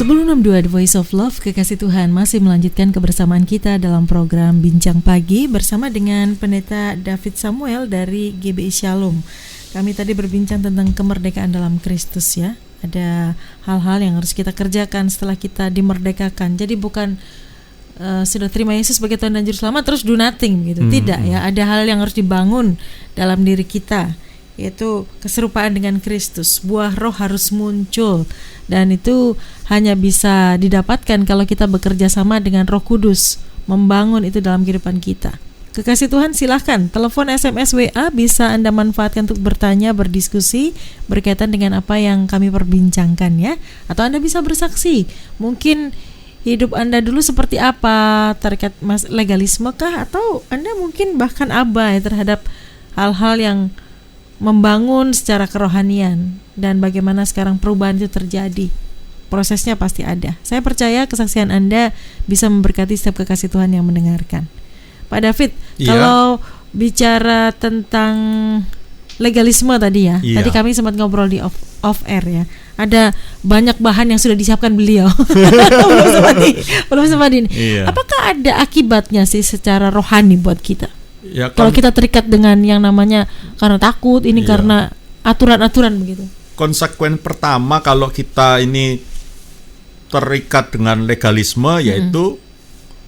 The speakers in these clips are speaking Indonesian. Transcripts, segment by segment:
1062 The Voice of Love, Kekasih Tuhan masih melanjutkan kebersamaan kita dalam program Bincang Pagi bersama dengan Pendeta David Samuel dari GBI Shalom. Kami tadi berbincang tentang kemerdekaan dalam Kristus ya. Ada hal-hal yang harus kita kerjakan setelah kita dimerdekakan. Jadi bukan sudah terima Yesus sebagai Tuhan dan Juru Selamat terus do nothing gitu. Tidak ya, ada hal yang harus dibangun dalam diri kita, yaitu keserupaan dengan Kristus. Buah roh harus muncul, dan itu hanya bisa didapatkan kalau kita bekerja sama dengan Roh Kudus, membangun itu dalam kehidupan kita. Kekasih Tuhan, silahkan telepon, SMS, WA bisa Anda manfaatkan untuk bertanya, berdiskusi berkaitan dengan apa yang kami perbincangkan ya. Atau Anda bisa bersaksi, mungkin hidup Anda dulu seperti apa, terkait legalisme kah, atau Anda mungkin bahkan abai terhadap hal-hal yang membangun secara kerohanian, dan bagaimana sekarang perubahan itu terjadi. Prosesnya pasti ada. Saya percaya kesaksian Anda bisa memberkati setiap kekasih Tuhan yang mendengarkan. Pak David, kalau bicara tentang legalisme tadi ya, tadi kami sempat ngobrol di off air ya. Ada banyak bahan yang sudah disiapkan beliau. belum sempat ini. Apakah ada akibatnya sih secara rohani buat kita? Ya, kalau kita terikat dengan yang namanya karena takut, ini karena aturan-aturan begitu. Konsekuen pertama kalau kita ini terikat dengan legalisme yaitu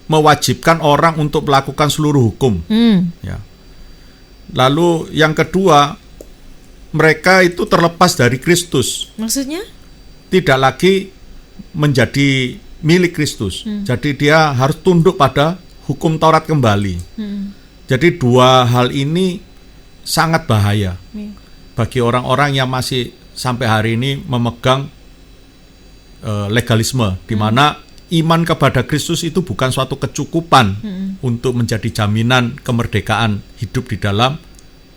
mewajibkan orang untuk melakukan seluruh hukum. Ya. Lalu yang kedua, mereka itu terlepas dari Kristus. Maksudnya? Tidak lagi menjadi milik Kristus. Jadi dia harus tunduk pada hukum Taurat kembali. Jadi dua hal ini sangat bahaya bagi orang-orang yang masih sampai hari ini memegang legalisme, di mana iman kepada Kristus itu bukan suatu kecukupan untuk menjadi jaminan kemerdekaan hidup di dalam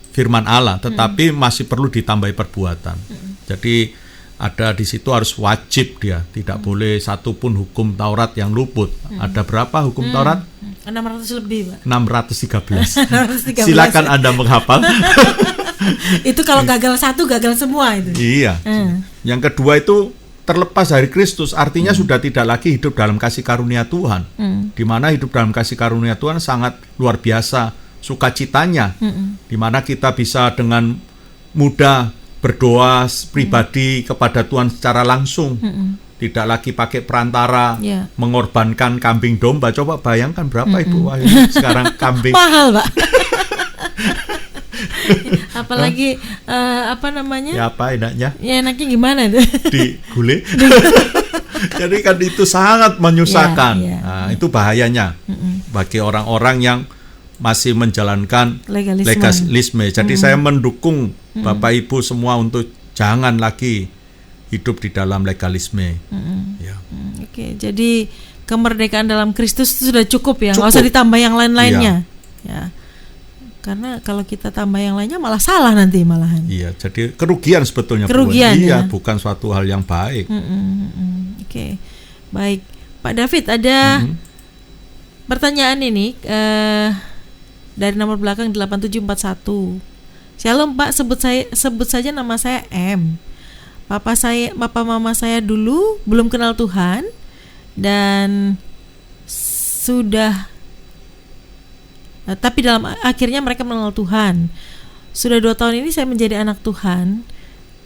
firman Allah, tetapi masih perlu ditambahi perbuatan. Jadi ada di situ harus wajib dia, tidak boleh satupun hukum Taurat yang luput. Ada berapa hukum Taurat? 600 lebih, Pak. 613. Silakan Anda menghafal. Itu kalau gagal satu, gagal semua itu. Iya. Yang kedua itu terlepas dari Kristus, artinya sudah tidak lagi hidup dalam kasih karunia Tuhan. Di mana hidup dalam kasih karunia Tuhan sangat luar biasa sukacitanya, di mana kita bisa dengan mudah berdoa pribadi kepada Tuhan secara langsung, tidak lagi pakai perantara, mengorbankan kambing domba. Coba bayangkan berapa Ibu sekarang kambing mahal, Pak. Apalagi apa namanya? Ya apa enaknya? Ya enaknya gimana itu? Digulai. Jadi kan itu sangat menyusahkan. Nah, itu bahayanya bagi orang-orang yang masih menjalankan legalisme. Jadi saya mendukung Bapak Ibu semua untuk jangan lagi hidup di dalam legalisme. Oke, jadi kemerdekaan dalam Kristus itu sudah cukup ya, nggak usah ditambah yang lain-lainnya. Ya. Karena kalau kita tambah yang lainnya malah salah nanti malahan. Iya, jadi kerugian sebetulnya. Bukan suatu hal yang baik. Oke, baik. Pak David, ada pertanyaan ini dari nomor belakang 8741. Shalom Pak, sebut saja nama saya M. Papa mama saya dulu belum kenal Tuhan dan tapi akhirnya mereka mengenal Tuhan. Sudah 2 tahun ini saya menjadi anak Tuhan.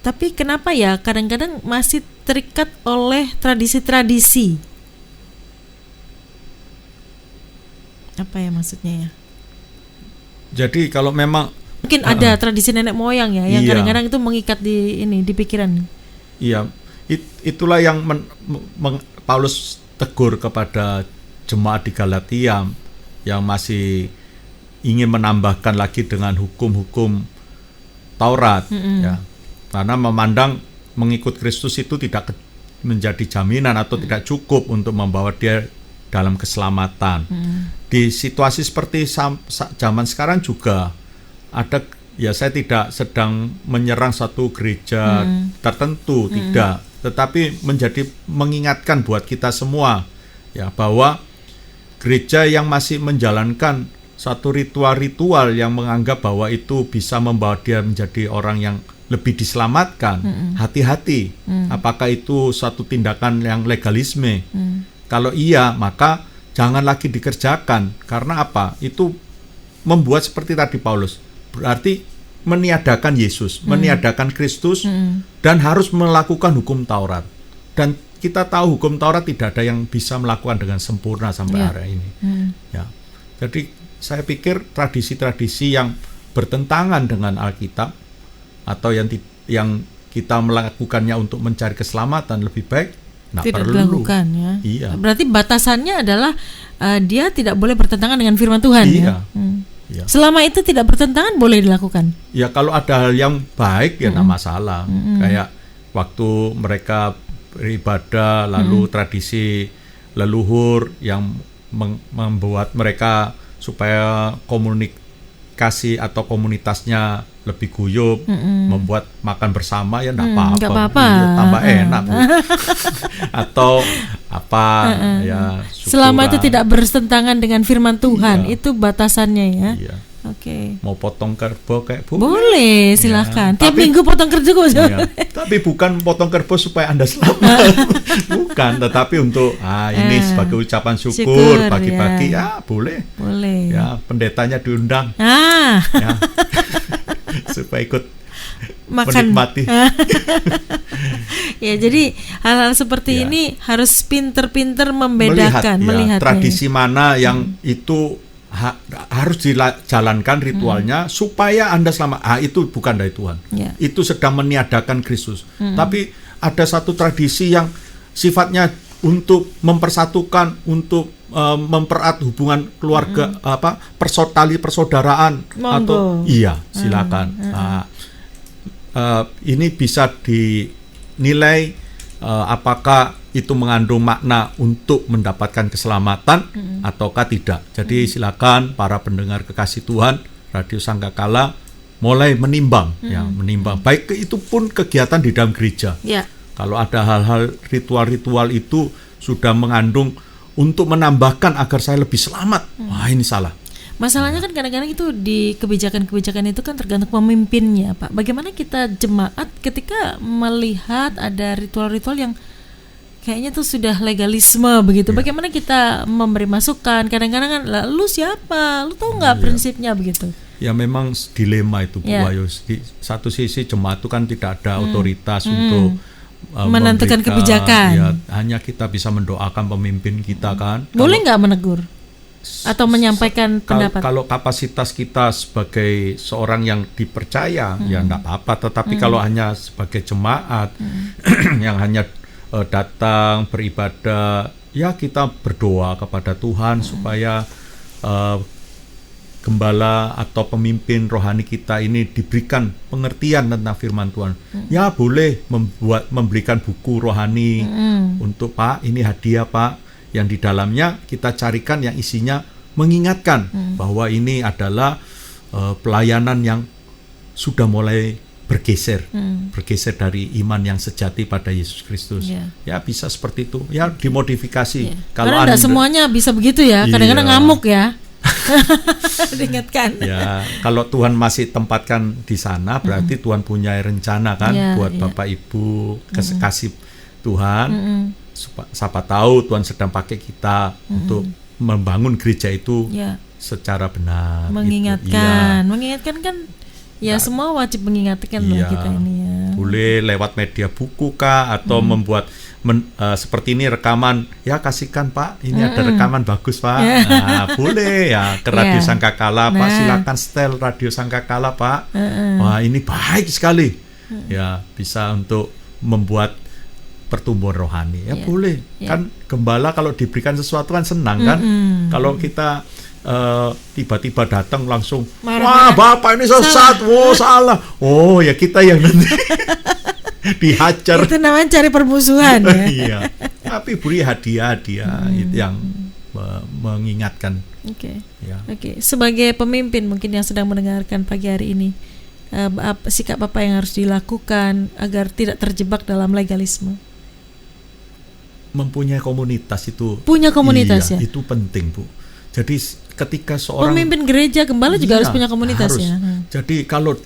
Tapi kenapa ya kadang-kadang masih terikat oleh tradisi-tradisi? Apa ya maksudnya ya? Jadi kalau memang mungkin ada tradisi nenek moyang ya, yang kadang-kadang itu mengikat di pikiran. Iya, itulah yang Paulus tegur kepada jemaat di Galatia yang masih ingin menambahkan lagi dengan hukum-hukum Taurat, ya, karena memandang mengikut Kristus itu tidak menjadi jaminan atau tidak cukup untuk membawa dia dalam keselamatan. Di situasi seperti zaman sekarang juga ada, ya saya tidak sedang menyerang satu gereja tertentu, tidak, tetapi menjadi mengingatkan buat kita semua ya bahwa gereja yang masih menjalankan satu ritual-ritual yang menganggap bahwa itu bisa membawa dia menjadi orang yang lebih diselamatkan. Hati-hati, apakah itu suatu tindakan yang legalisme? Kalau iya, maka jangan lagi dikerjakan. Karena apa? Itu membuat seperti tadi Paulus, berarti meniadakan Yesus, meniadakan Kristus, dan harus melakukan hukum Taurat. Dan kita tahu hukum Taurat tidak ada yang bisa melakukan dengan sempurna sampai hari ini. Ya. Jadi saya pikir tradisi-tradisi yang bertentangan dengan Alkitab atau yang kita melakukannya untuk mencari keselamatan lebih baik tidak perlu dilakukan, ya. Iya. Berarti batasannya adalah dia tidak boleh bertentangan dengan firman Tuhan. Iya. Ya? Selama itu tidak bertentangan boleh dilakukan. Ya kalau ada hal yang baik ya tidak masalah. Kayak waktu mereka beribadah, lalu tradisi leluhur yang membuat mereka supaya komunikasi atau komunitasnya lebih guyup, membuat makan bersama ya enggak apa-apa. Ya, tambah enak, Bu. Atau apa ya, syukuran. Selama itu tidak bertentangan dengan firman Tuhan, itu batasannya ya. Iya. Oke. Mau potong kerbau kayak Bu? Boleh, silakan. Tiap minggu potong kerbau. Tapi bukan potong kerbau supaya Anda selamat. Bukan, tetapi untuk ini sebagai ucapan syukur pagi-pagi ya boleh. Boleh. Ya, pendetanya diundang. Ya. Supaya ikut makan. Menikmati. Ya, jadi hal-hal seperti ini harus pinter-pinter membedakan, melihat tradisi mana yang itu harus dijalankan ritualnya supaya Anda selamat. Itu bukan dari Tuhan. Itu sedang meniadakan Kristus. Tapi ada satu tradisi yang sifatnya untuk mempersatukan, untuk mempererat hubungan keluarga, tali persaudaraan. Atau silakan. Ini bisa dinilai apakah itu mengandung makna untuk mendapatkan keselamatan ataukah tidak. Jadi silakan para pendengar kekasih Tuhan, Radio Sangkakala mulai menimbang, menimbang. Baik itu pun kegiatan di dalam gereja. Kalau ada hal-hal ritual-ritual itu sudah mengandung untuk menambahkan agar saya lebih selamat, wah ini salah. Masalahnya kan kadang-kadang itu di kebijakan-kebijakan itu kan tergantung pemimpinnya, Pak. Bagaimana kita jemaat ketika melihat ada ritual-ritual yang kayaknya tuh sudah legalisme begitu. Bagaimana kita memberi masukan? Kadang-kadang kan, lu siapa? Lu tahu nggak prinsipnya begitu? Ya memang dilema itu, Bu Wayu. Di satu sisi jemaat itu kan tidak ada otoritas untuk menentukan kebijakan. Ya, hanya kita bisa mendoakan pemimpin kita kan. Boleh nggak menegur atau menyampaikan pendapat? Kalau kapasitas kita sebagai seorang yang dipercaya, ya enggak apa-apa. Tetapi kalau hanya sebagai jemaat yang hanya datang beribadah, ya kita berdoa kepada Tuhan supaya gembala atau pemimpin rohani kita ini diberikan pengertian tentang firman Tuhan. Ya boleh memberikan buku rohani untuk Pak, ini hadiah Pak, yang di dalamnya kita carikan yang isinya mengingatkan bahwa ini adalah pelayanan yang sudah mulai bergeser dari iman yang sejati pada Yesus Kristus. Ya bisa seperti itu. Ya dimodifikasi. Karena tidak semuanya bisa begitu ya. Kadang-kadang ngamuk ya. Diingatkan. Ya, kalau Tuhan masih tempatkan di sana, berarti Tuhan punya rencana kan buat Bapak Ibu kasih Tuhan. Siapa tahu Tuhan sedang pakai kita untuk membangun gereja itu secara benar. Mengingatkan, mengingatkan kan. Ya semua wajib mengingatkan lah kita ini ya. Boleh lewat media buku kah atau membuat seperti ini rekaman, ya kasihkan Pak, ini ada rekaman bagus Pak. Boleh ya ke Radio Sangkakala Pak, silakan setel Radio Sangkakala Pak. Wah ini baik sekali. Ya bisa untuk membuat pertumbuhan rohani. Ya boleh. Kan gembala kalau diberikan sesuatu kan senang kan. Kalau kita tiba-tiba datang langsung wah Bapak ini sesat, salah. Oh ya kita yang nanti dihajar. Itu namanya cari permusuhan ya. Iya. Tapi beri hadiah-hadiah itu yang mengingatkan. Oke. Sebagai pemimpin mungkin yang sedang mendengarkan pagi hari ini, sikap apa yang harus dilakukan agar tidak terjebak dalam legalisme? Mempunyai komunitas itu. Punya komunitas ya. Itu penting Bu. Jadi ketika seorang pemimpin gereja gembala juga harus punya komunitas harus. ya. Jadi kalau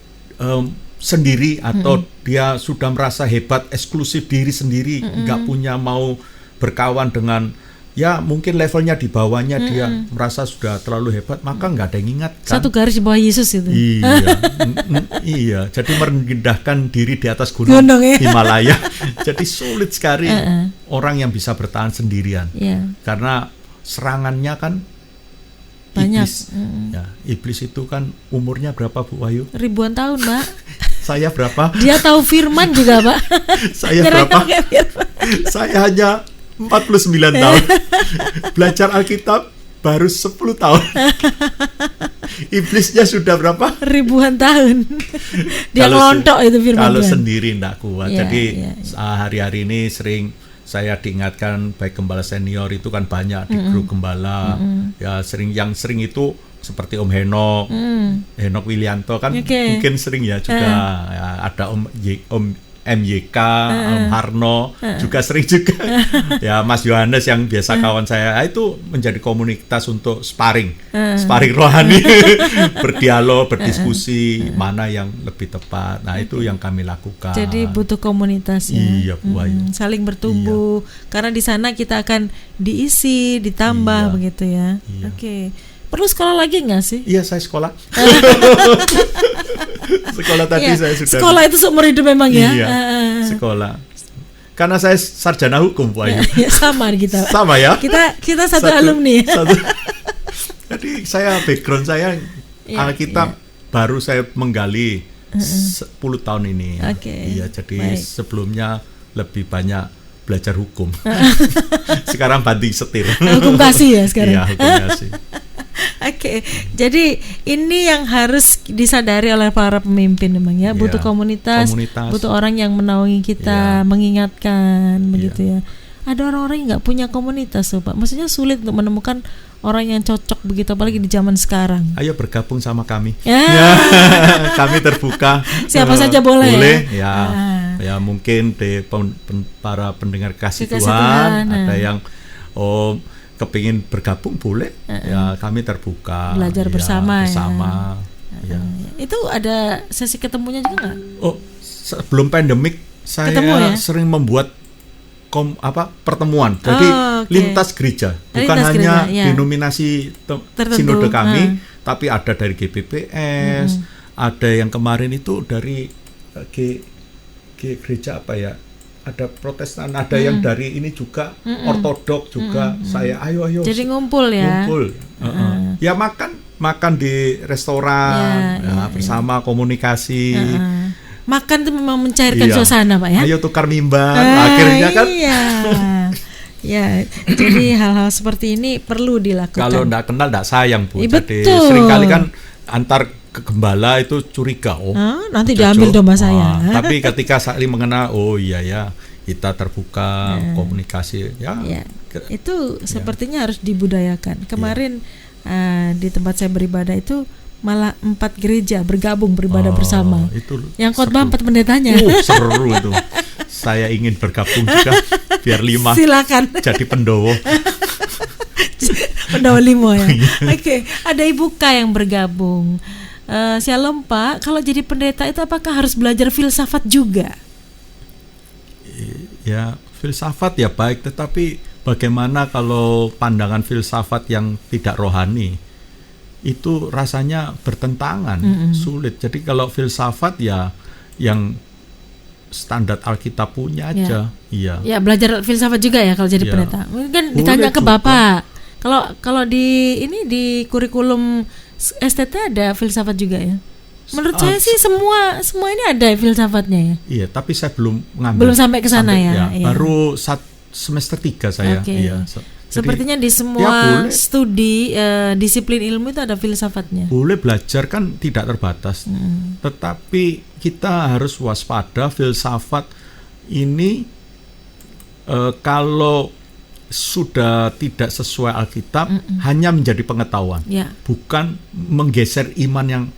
sendiri atau dia sudah merasa hebat, eksklusif diri sendiri, nggak punya mau berkawan dengan ya mungkin levelnya di bawahnya, dia merasa sudah terlalu hebat, maka nggak ada yang ingat kan? Satu garis di bawah Yesus itu. Iya, iya. Jadi merendahkan diri di atas gunung ya? Himalaya. Jadi sulit sekali orang yang bisa bertahan sendirian, karena serangannya kan banyak. Iblis. Ya, iblis itu kan umurnya berapa Bu Wahyu? Ribuan tahun, Pak. Saya berapa? Dia tahu firman juga, Pak. Saya berapa? Saya hanya 49 tahun. Belajar Alkitab baru 10 tahun. Iblisnya sudah berapa? Ribuan tahun. Dia ngelontok itu firman. Kalau sendiri enggak kuat. Jadi hari-hari ini sering saya diingatkan, baik gembala senior itu kan banyak di grup gembala. Ya sering itu seperti Om Henok, Henok Wilianto kan mungkin sering ya juga. Ya, ada Om MYK, Om Harno juga sering juga. Ya Mas Yohanes yang biasa kawan saya, itu menjadi komunitas untuk sparring rohani, berdialog, berdiskusi mana yang lebih tepat. Nah itu yang kami lakukan. Jadi butuh komunitas ya. Iya Bu Ayu. Saling bertumbuh, karena di sana kita akan diisi, ditambah begitu ya. Iya. Oke. Perlu sekolah lagi nggak sih? Iya, saya sekolah. Sekolah tadi saya sudah. Sekolah itu seumur hidup memang ya. Iya, sekolah. Karena saya sarjana hukum, Bu Ayu. Sama kita. Sama ya. Kita satu alumni. Jadi saya background saya Alkitab baru saya menggali 10 tahun ini. Iya, jadi sebelumnya lebih banyak belajar hukum. Sekarang banting setir. Hukum kasih ya sekarang. Iya, hukum kasih. Oke, jadi ini yang harus disadari oleh para pemimpin memang ya, butuh komunitas, butuh orang yang menaungi kita, mengingatkan, begitu ya. Ada orang-orang yang nggak punya komunitas, Pak. Maksudnya sulit untuk menemukan orang yang cocok begitu, apalagi di zaman sekarang. Ayo bergabung sama kami. Kami terbuka. Siapa saja boleh. Boleh, ya mungkin para pendengar kasih Tuhan, ada yang kepingin bergabung boleh, ya kami terbuka. Belajar bersama. Ya. Itu ada sesi ketemunya juga nggak? Sebelum pandemik saya sering membuat pertemuan. Jadi lintas gereja, bukan hanya denominasi sinode kami, tapi ada dari GBPS, ada yang kemarin itu dari gereja apa ya? Ada Protestan, ada yang dari ini juga Ortodok juga. Saya ayo. Jadi ngumpul ya. Ya makan di restoran bersama komunikasi. Makan itu memang mencairkan suasana, Pak ya. Ayo tukar mimbar, akhirnya kan. Ya, jadi hal-hal seperti ini perlu dilakukan. Kalau enggak kenal enggak sayang, Bu. Jadi seringkali kan antar gembala itu curiga, nanti diambil domba saya. Tapi ketika saling mengenal, kita terbuka komunikasi, itu sepertinya harus dibudayakan. Kemarin di tempat saya beribadah itu malah 4 gereja bergabung beribadah bersama. Yang khotbah 4 pendetanya. Seru itu. Saya ingin bergabung juga biar 5. Silakan. Jadi pendowo. Pendowo 5 ya. Oke, ada Ibu K yang bergabung. Shalom Pak, kalau jadi pendeta itu apakah harus belajar filsafat juga? Ya, filsafat ya baik, tetapi bagaimana kalau pandangan filsafat yang tidak rohani? Itu rasanya bertentangan, sulit. Jadi kalau filsafat ya yang standar Alkitab punya aja. Ya, belajar filsafat juga ya kalau jadi pendeta. Mungkin ditanya ke Bapak. Kalau di kurikulum STT ada filsafat juga ya. Menurut saya sih semua ini ada filsafatnya ya. Iya, tapi saya belum ngambil. Belum sampai ke sana ya. Baru semester 3 saya. Iya. Sepertinya di semua studi disiplin ilmu itu ada filsafatnya. Boleh belajar kan, tidak terbatas. Tetapi kita harus waspada, filsafat ini kalau sudah tidak sesuai Alkitab, hanya menjadi pengetahuan, bukan menggeser iman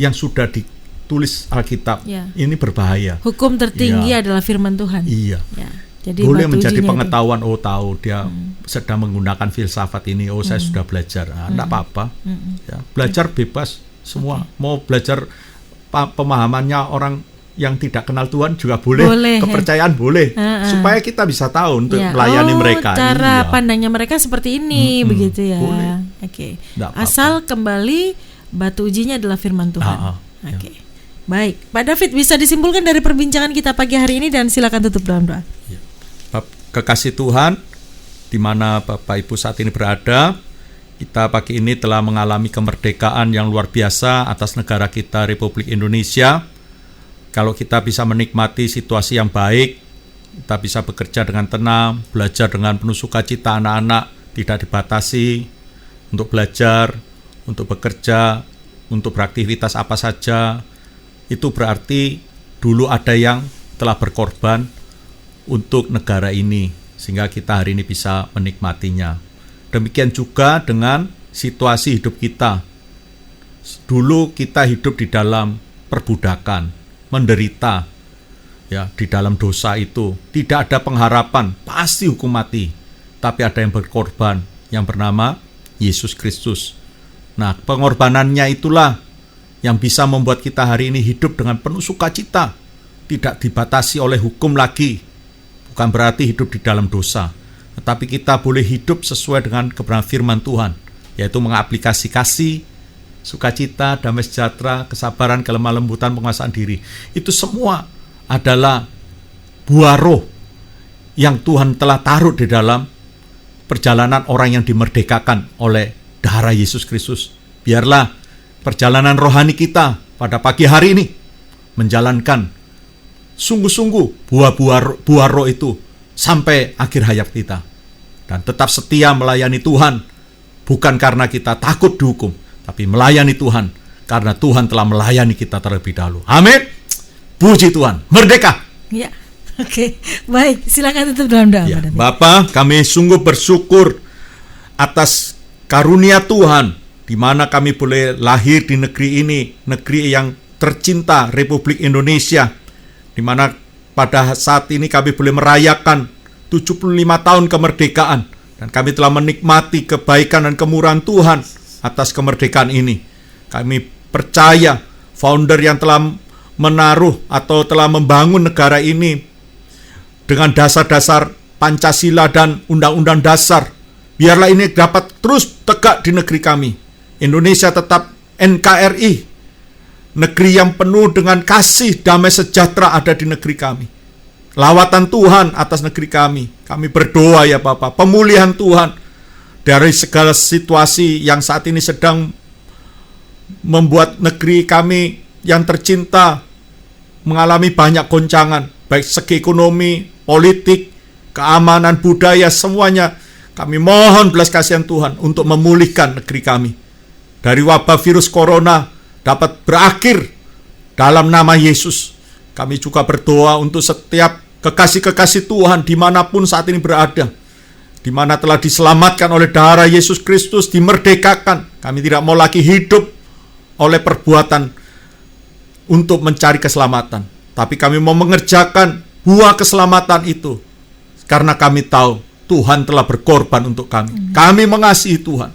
yang sudah ditulis Alkitab. Ini berbahaya. Hukum tertinggi adalah firman Tuhan. Jadi boleh menjadi pengetahuan, tahu dia sedang menggunakan filsafat ini, saya sudah belajar. Enggak apa-apa. Belajar bebas semua. Mau belajar pemahamannya orang yang tidak kenal Tuhan juga boleh, kepercayaan boleh, supaya kita bisa tahu untuk melayani mereka. Cara pandangnya mereka seperti ini, begitu ya. Oke. Asal kembali batu ujinya adalah firman Tuhan. Oke. Baik, Pak David, bisa disimpulkan dari perbincangan kita pagi hari ini dan silakan tutup dalam doa. Kekasih Tuhan, di mana Bapak Ibu saat ini berada, kita pagi ini telah mengalami kemerdekaan yang luar biasa atas negara kita, Republik Indonesia. Kalau kita bisa menikmati situasi yang baik, kita bisa bekerja dengan tenang, belajar dengan penuh sukacita, anak-anak tidak dibatasi untuk belajar, untuk bekerja, untuk beraktivitas apa saja. Itu berarti dulu ada yang telah berkorban untuk negara ini, sehingga kita hari ini bisa menikmatinya. Demikian juga dengan situasi hidup kita. Dulu kita hidup di dalam perbudakan, menderita, ya, di dalam dosa itu. Tidak ada pengharapan, pasti hukum mati. Tapi ada yang berkorban, yang bernama Yesus Kristus. Nah, pengorbanannya itulah yang bisa membuat kita hari ini hidup dengan penuh sukacita. Tidak dibatasi oleh hukum lagi. Bukan berarti hidup di dalam dosa. Tetapi kita boleh hidup sesuai dengan kebenaran firman Tuhan, yaitu mengaplikasi kasih, sukacita, damai sejahtera, kesabaran, kelemah lembutan, penguasaan diri. Itu semua adalah buah roh yang Tuhan telah taruh di dalam perjalanan orang yang dimerdekakan oleh darah Yesus Kristus. Biarlah perjalanan rohani kita pada pagi hari ini menjalankan sungguh-sungguh buah roh itu sampai akhir hayat kita. Dan tetap setia melayani Tuhan, bukan karena kita takut dihukum, tapi melayani Tuhan karena Tuhan telah melayani kita terlebih dahulu. Amin. Puji Tuhan. Merdeka. Ya. Oke. Baik, silakan tutup dalam doa. Ya, Bapa, kami sungguh bersyukur atas karunia Tuhan di mana kami boleh lahir di negeri ini, negeri yang tercinta, Republik Indonesia, di mana pada saat ini kami boleh merayakan 75 tahun kemerdekaan, dan kami telah menikmati kebaikan dan kemurahan Tuhan atas kemerdekaan ini. Kami percaya founder yang telah menaruh atau telah membangun negara ini dengan dasar-dasar Pancasila dan Undang-Undang Dasar, biarlah ini dapat terus tegak di negeri kami. Indonesia tetap NKRI, negeri yang penuh dengan kasih, damai sejahtera ada di negeri kami. Lawatan Tuhan atas negeri kami. Kami berdoa ya Bapak, pemulihan Tuhan dari segala situasi yang saat ini sedang membuat negeri kami yang tercinta mengalami banyak goncangan, baik segi ekonomi, politik, keamanan, budaya, semuanya. Kami mohon belas kasihan Tuhan untuk memulihkan negeri kami dari wabah virus corona dapat berakhir dalam nama Yesus. Kami juga berdoa untuk setiap kekasih-kekasih Tuhan dimanapun saat ini berada, di mana telah diselamatkan oleh darah Yesus Kristus, dimerdekakan. Kami tidak mau lagi hidup oleh perbuatan untuk mencari keselamatan, tapi kami mau mengerjakan buah keselamatan itu karena kami tahu Tuhan telah berkorban untuk kami. Kami mengasihi Tuhan.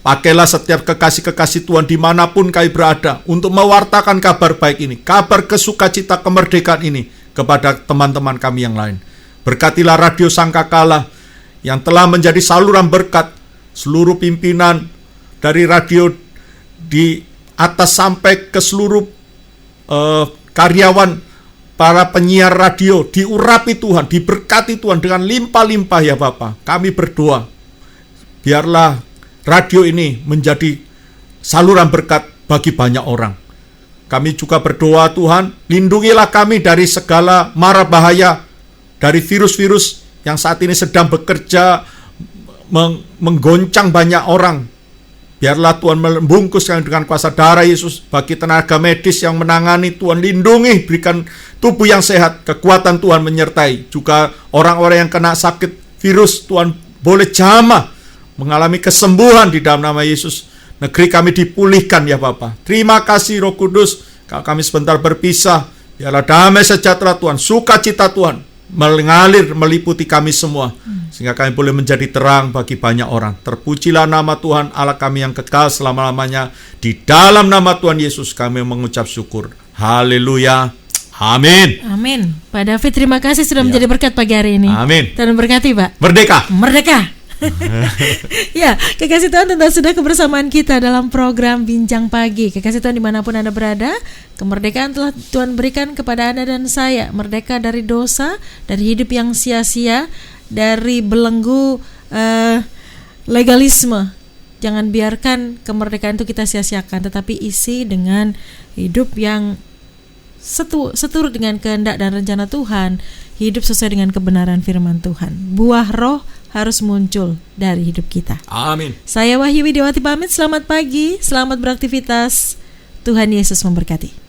Pakailah setiap kekasih-kekasih Tuhan dimanapun kami berada untuk mewartakan kabar baik ini, kabar kesukacita kemerdekaan ini kepada teman-teman kami yang lain. Berkatilah Radio Sangkakala yang telah menjadi saluran berkat, seluruh pimpinan dari radio di atas sampai ke seluruh karyawan, para penyiar radio, diurapi Tuhan, diberkati Tuhan dengan limpah-limpah ya Bapa. Kami berdoa, biarlah radio ini menjadi saluran berkat bagi banyak orang. Kami juga berdoa Tuhan, lindungilah kami dari segala mara bahaya, dari virus-virus yang saat ini sedang bekerja menggoncang banyak orang. Biarlah Tuhan membungkus dengan kuasa darah Yesus. Bagi tenaga medis yang menangani, Tuhan lindungi, berikan tubuh yang sehat, kekuatan Tuhan menyertai. Juga orang-orang yang kena sakit virus, Tuhan boleh jamah mengalami kesembuhan di dalam nama Yesus. Negeri kami dipulihkan ya Bapa. Terima kasih Roh Kudus. Kalau kami sebentar berpisah, biarlah damai sejahtera Tuhan, sukacita Tuhan mengalir meliputi kami semua, sehingga kami boleh menjadi terang bagi banyak orang. Terpujilah nama Tuhan Allah kami yang kekal selama-lamanya. Di dalam nama Tuhan Yesus kami mengucap syukur Haleluya. Amin. Amin. Pak David, terima kasih sudah menjadi berkat pagi hari ini. Amin. Tuhan berkati, Pak. Merdeka. Merdeka. Ya, kekasih Tuhan, tentu sudah kebersamaan kita dalam program Bincang Pagi. Kekasih Tuhan, dimanapun Anda berada, kemerdekaan telah Tuhan berikan kepada Anda dan saya. Merdeka dari dosa, dari hidup yang sia-sia, dari belenggu legalisme. Jangan biarkan kemerdekaan itu kita sia-siakan, tetapi isi dengan hidup yang seturut dengan kehendak dan rencana Tuhan, hidup sesuai dengan kebenaran firman Tuhan. Buah roh harus muncul dari hidup kita. Amin. Saya Wahyu Widiawati pamit, selamat pagi, selamat beraktivitas. Tuhan Yesus memberkati.